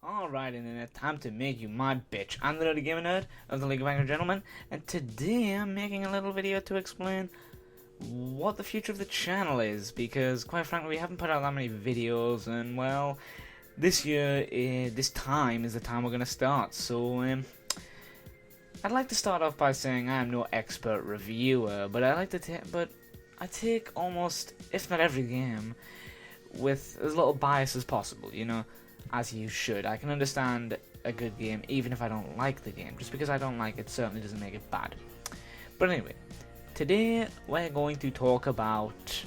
Alright, Internet, time to make you my bitch. I'm the Nerdy Gamer Nerd of the League of Angry Gentlemen, and today I'm making a little video to explain what the future of the channel is, because quite frankly we haven't put out that many videos, and well, this year, this time is the time we're going to start, so I'd like to start off by saying I am no expert reviewer, but I take almost, if not every game, with as little bias as possible, you know, as you should. I can understand a good game even if I don't like the game. Just because I don't like it certainly doesn't make it bad. But anyway, today we're going to talk about...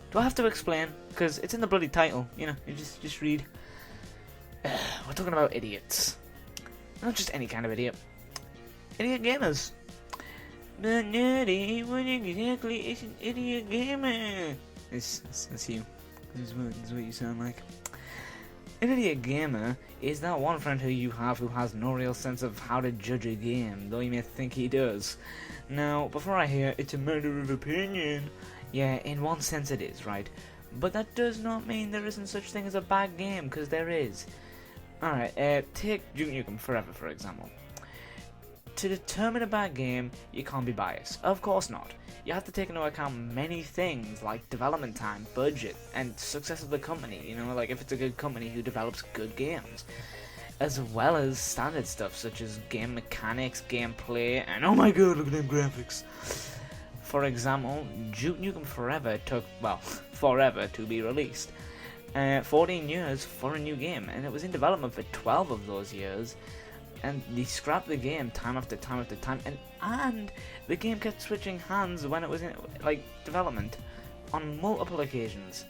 Do I have to explain? Because it's in the bloody title, you know, you just read. We're talking about idiots. Not just any kind of idiot. Idiot gamers. But nerdy, what exactly is an idiot gamer? That's you. This is what you sound like. An idiot gamer is that one friend who you have who has no real sense of how to judge a game, though you may think he does. Now, before I hear it's a matter of opinion, yeah, in one sense it is, right? But that does not mean there isn't such thing as a bad game, because there is. Alright, take Duke Nukem Forever, for example. To determine a bad game, you can't be biased. Of course not. You have to take into account many things like development time, budget, and success of the company. You know, like if it's a good company who develops good games, as well as standard stuff such as game mechanics, gameplay, and oh my god, look at them graphics. For example, Duke Nukem Forever took, well, forever to be released. 14 years for a new game, and it was in development for 12 of those years. And they scrapped the game time after time after time, and the game kept switching hands when it was in development on multiple occasions.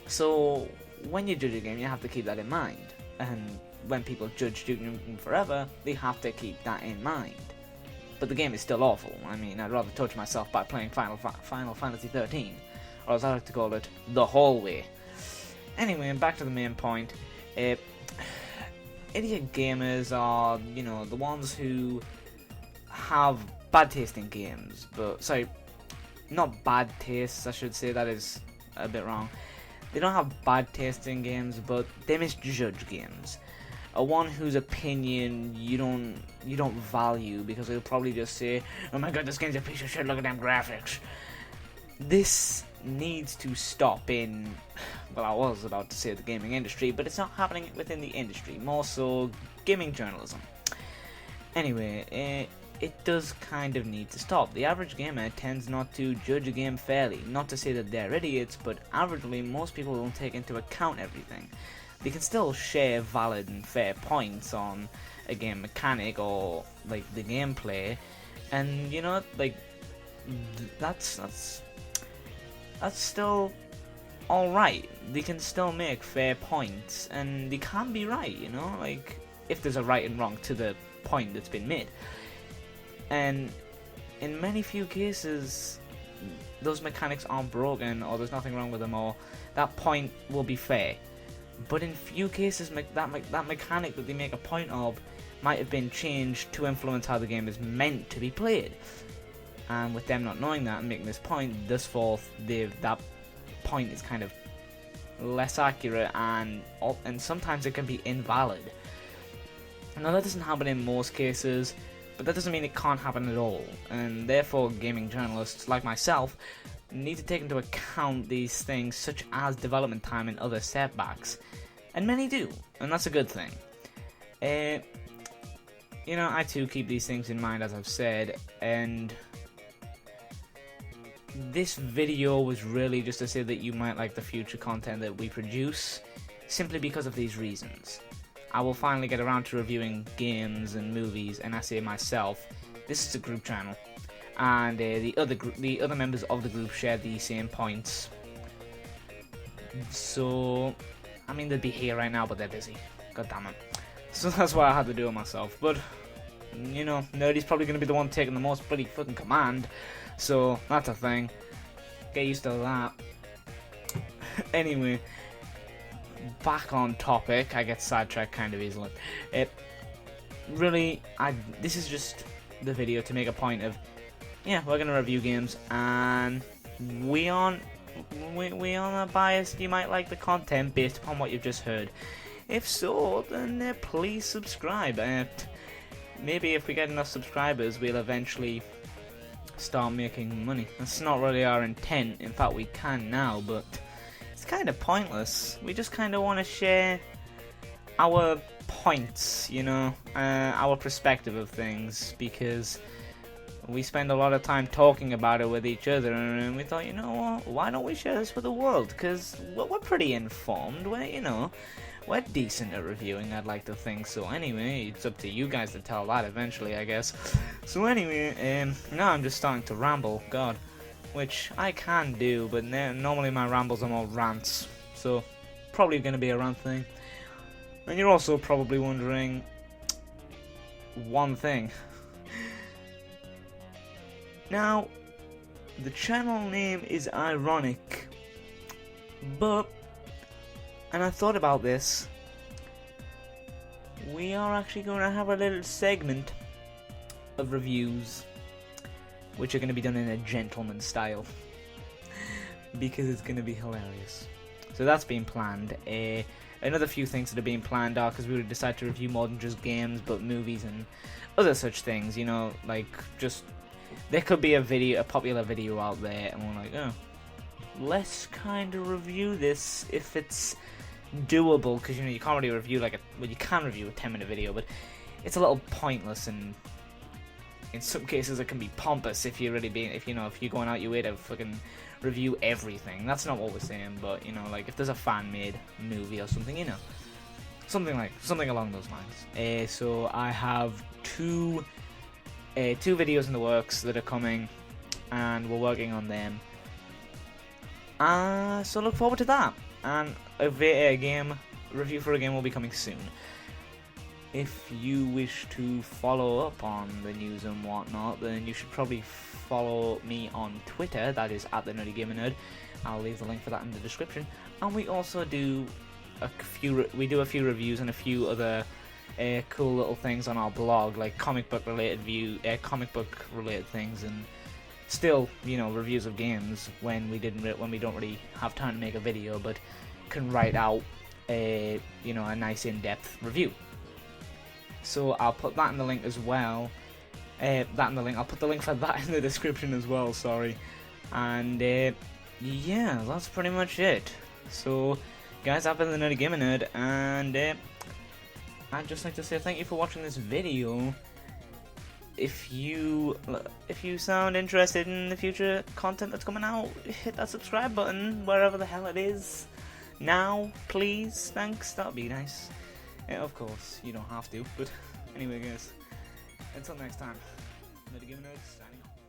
So when you judge a game, you have to keep that in mind. And when people judge Duke Nukem Forever, they have to keep that in mind. But the game is still awful. I mean, I'd rather torture myself by playing Final Fantasy 13, or as I like to call it, the hallway. Anyway, back to the main point. Idiot gamers are, you know, the ones who have bad taste in games, but, sorry, not bad tastes, I should say, that is a bit wrong. They don't have bad taste in games, but they misjudge games. A one whose opinion you don't value, because they'll probably just say, oh my god, this game's a piece of shit, look at them graphics. This needs to stop in, well, I was about to say the gaming industry, but it's not happening within the industry, more so gaming journalism. Anyway, it does kind of need to stop. The average gamer tends not to judge a game fairly. Not to say that they're idiots, but averagely most people don't take into account everything. They can still share valid and fair points on a game mechanic or like the gameplay, and you know, like that's still alright. They can still make fair points, and they can be right, you know, like if there's a right and wrong to the point that's been made. And in many few cases, those mechanics aren't broken, or there's nothing wrong with them, or that point will be fair. But in few cases, that mechanic that they make a point of might have been changed to influence how the game is meant to be played. And with them not knowing that and making this point, thus forth, that point is kind of less accurate, and sometimes it can be invalid. Now that doesn't happen in most cases, but that doesn't mean it can't happen at all. And therefore, gaming journalists like myself need to take into account these things, such as development time and other setbacks. And many do, and that's a good thing. You know, I too keep these things in mind, as I've said, and this video was really just to say that you might like the future content that we produce, simply because of these reasons. I will finally get around to reviewing games and movies, and I say myself, this is a group channel, and the other members of the group share the same points. So, I mean, they'd be here right now, but they're busy. God damn it. So that's why I had to do it myself. But you know, Nerdy's probably going to be the one taking the most bloody fucking command, so that's a thing. Get used to that. Anyway, back on topic. I get sidetracked kind of easily. This is just the video to make a point of, yeah, we're going to review games, and we aren't we are not biased. You might like the content based upon what you've just heard. If so, then please subscribe. Maybe if we get enough subscribers, we'll eventually start making money. That's not really our intent. In fact, we can now, but it's kind of pointless. We just kind of want to share our points, you know, our perspective of things, because we spend a lot of time talking about it with each other, and we thought, you know what, why don't we share this with the world? Because we're pretty informed, we're decent at reviewing, I'd like to think. So anyway, it's up to you guys to tell that eventually, I guess. So anyway, now I'm just starting to ramble, God, which I can do, but normally my rambles are more rants, so probably going to be a rant thing. And you're also probably wondering one thing. Now, the channel name is ironic, but, and I thought about this, we are actually going to have a little segment of reviews, which are going to be done in a gentleman style, because it's going to be hilarious. So that's been planned. Another few things that are being planned are, because we decided to review more than just games, but movies and other such things, you know, like, just, there could be a popular video out there, and we're like, oh, let's kind of review this if it's doable, because, you know, you can't really review you can review a 10-minute video, but it's a little pointless, and in some cases it can be pompous if you're going out your way to fucking review everything. That's not what we're saying, but, you know, like, if there's a fan-made movie or something, you know, something along those lines. So I have two videos in the works that are coming, and we're working on them. So look forward to that, and a game review for a game will be coming soon. If you wish to follow up on the news and whatnot, then you should probably follow me on Twitter. That is @TheNerdyGamerNerd. I'll leave the link for that in the description. And we also do a few reviews and a few other cool little things on our blog, like comic book related things, and still, you know, reviews of games when we don't really have time to make a video, but can write out a nice in-depth review. So I'll put that in the link as well. I'll put the link for that in the description as well, sorry. And yeah, that's pretty much it. So guys, I've been the Nerdy Gamer Nerd, and I'd just like to say thank you for watching this video. If you sound interested in the future content that's coming out, hit that subscribe button wherever the hell it is. Now, please, thanks, that'd be nice. Yeah, of course, you don't have to, but anyway guys, until next time, Nerdy Gamer Nerd signing off.